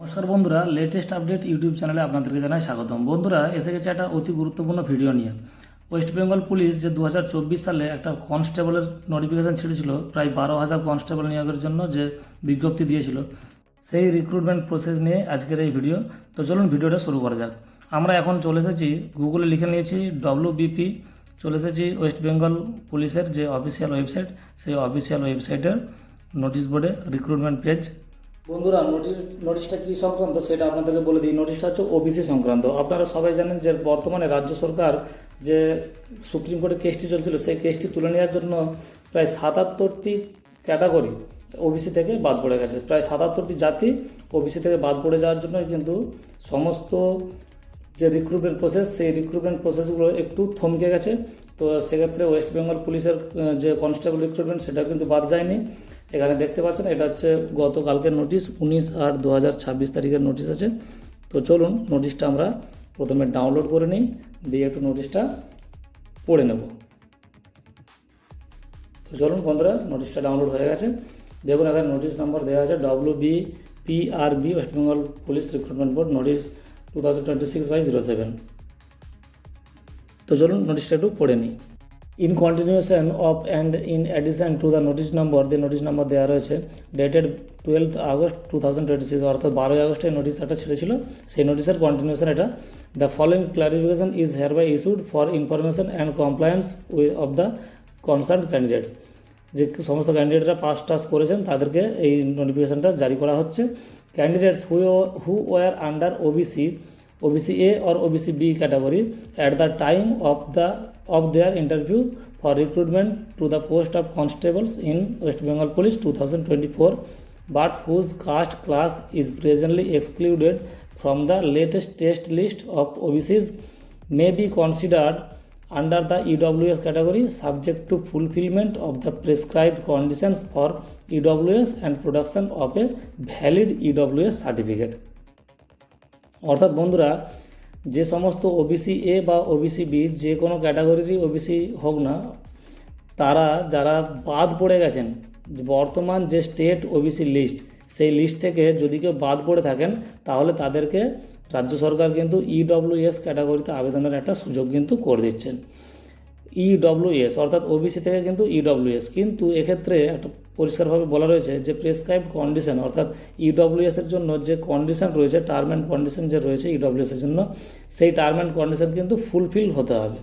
নমস্কার বন্ধুরা, latest update YouTube চ্যানেলে আপনাদেরকে জানাই স্বাগতম। বন্ধুরা, এসে গেছে একটা অতি গুরুত্বপূর্ণ ভিডিও নিয়ে। ওয়েস্ট বেঙ্গল পুলিশ যে 2024 সালে একটা কনস্টেবলের নোটিফিকেশান ছেড়েছিল, প্রায় 12,000 কনস্টেবল নিয়োগের জন্য যে বিজ্ঞপ্তি দিয়েছিল, সেই রিক্রুটমেন্ট প্রসেস নিয়ে আজকের এই ভিডিও। তো চলুন ভিডিওটা শুরু করা যাক। আমরা এখন চলে এসেছি, গুগলে লিখে নিয়েছি WBP, চলে এসেছি ওয়েস্ট বেঙ্গল পুলিশের যে অফিসিয়াল ওয়েবসাইট, সেই অফিসিয়াল ওয়েবসাইটের নোটিশ বোর্ডে রিক্রুটমেন্ট পেজ। বন্ধুরা, নোটিশটা কী সংক্রান্ত সেটা আপনাদেরকে বলে দিই। নোটিশটা হচ্ছে ওবিসি সংক্রান্ত। আপনারা সবাই জানেন যে বর্তমানে রাজ্য সরকার যে সুপ্রিম কোর্টে কেসটি চলছিল, সেই কেসটি তুলে নেওয়ার জন্য প্রায় 77টি ক্যাটাগরি ওবিসি থেকে বাদ পড়ে গেছে। প্রায় 77টি জাতি ওবিসি থেকে বাদ পড়ে যাওয়ার জন্য কিন্তু সমস্ত যে রিক্রুটমেন্ট প্রসেস, সেই রিক্রুটমেন্ট প্রসেসগুলো একটু থমকে গেছে। তো সেক্ষেত্রে ওয়েস্ট বেঙ্গল পুলিশের যে কনস্টেবল রিক্রুটমেন্ট সেটা কিন্তু বাদ যায়নি। এখানে দেখতে পাচ্ছেন, এটা হচ্ছে গতকালকের নোটিশ, 19/8/2026 তারিখের নোটিশ আছে। তো চলুন নোটিশটা আমরা প্রথমে ডাউনলোড করে নিই, দিয়ে একটু নোটিশটা পড়ে নেব। তো চলুন বন্ধুরা, নোটিশটা ডাউনলোড হয়ে গেছে। দেখুন এখানে নোটিশ নাম্বার দেওয়া আছে WBPRB West Bengal police recruitment board notice 2026/07। তো চলুন নোটিশটা একটু পড়ে নিই। In continuation of and in addition to the notice number, notice number দেওয়া রয়েছে ডেটেড 12 আগস্ট 2026, অর্থাৎ 12ই আগস্টে নোটিশটা ছেড়েছিল। সেই নোটিশের কন্টিনিউশন এটা। The following clarification is here by issued for information and compliance of the concern candidates. যে সমস্ত ক্যান্ডিডেটরা পাস টাস করেছেন তাদেরকে এই নোটিফিকেশনটা জারি করা হচ্ছে। Candidates who were under OBC A or OBC B category at the time of their interview for recruitment to the post of constables in West Bengal Police 2024, but whose caste class is presently excluded from the latest test list of OBCs may be considered under the EWS category, subject to fulfillment of the prescribed conditions for EWS and production of a valid EWS certificate. অর্থাৎ বন্ধুরা, যে সমস্ত OBC A বা OBC B যে কোনো ক্যাটাগরিরই OBC হোক না, তারা যারা বাদ পড়ে গেছেন বর্তমান যে স্টেট OBC লিস্ট, সেই লিস্ট থেকে যদি কেউ বাদ পড়ে থাকেন, তাহলে তাদেরকে রাজ্য সরকার কিন্তু EWS ক্যাটাগরিতে আবেদনের একটা সুযোগ কিন্তু করে দিচ্ছেন। EWS অর্থাৎ OBC থেকে কিন্তু EWS, কিন্তু এক্ষেত্রে একটা পরিষ্কারভাবে বলা রয়েছে যে প্রেসক্রাইবড কন্ডিশন, অর্থাৎ EWS এর জন্য যে কন্ডিশন রয়েছে, টার্ম অ্যান্ড কন্ডিশন যে রয়েছে EWS এর জন্য, সেই টার্ম অ্যান্ড কন্ডিশন কিন্তু ফুলফিল হতে হবে।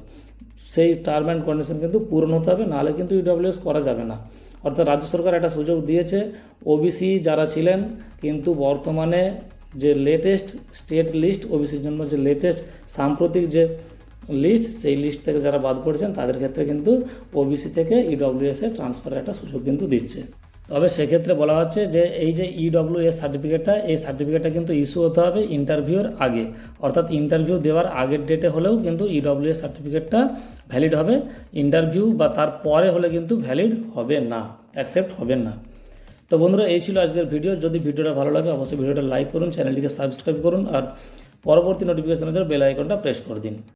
সেই টার্ম অ্যান্ড কন্ডিশন কিন্তু পূরণ হতে হবে, নাহলে কিন্তু EWS করা যাবে না। অর্থাৎ রাজ্য সরকার একটা সুযোগ দিয়েছে OBC যারা ছিলেন কিন্তু বর্তমানে যে লেটেস্ট স্টেট লিস্ট OBCর জন্য, যে লেটেস্ট সাম্প্রতিক যে লিস্ট, সেই লিস্ট থেকে যারা বাদ পড়েছেন তাদের ক্ষেত্রে কিন্তু OBC থেকে EWS-এ ট্রান্সফারের একটা সুযোগ কিন্তু দিচ্ছে। তবে সেক্ষেত্রে বলা হচ্ছে যে এই যে EWS সার্টিফিকেটটা, এই সার্টিফিকেটটা কিন্তু ইস্যু হতে হবে ইন্টারভিউর আগে, অর্থাৎ ইন্টারভিউ দেওয়ার আগের ডেটে হলেও কিন্তু EWS সার্টিফিকেটটা ভ্যালিড হবে। ইন্টারভিউ বা তার পরে হলে কিন্তু ভ্যালিড হবে না, অ্যাকসেপ্ট হবে না। তো বন্ধুরা, এই ছিল আজকের ভিডিও। যদি ভিডিওটা ভালো লাগে অবশ্যই ভিডিওটা লাইক করুন, চ্যানেলটিকে সাবস্ক্রাইব করুন, আর পরবর্তী নোটিফিকেশনের জন্য বেল আইকনটা প্রেস করে দিন।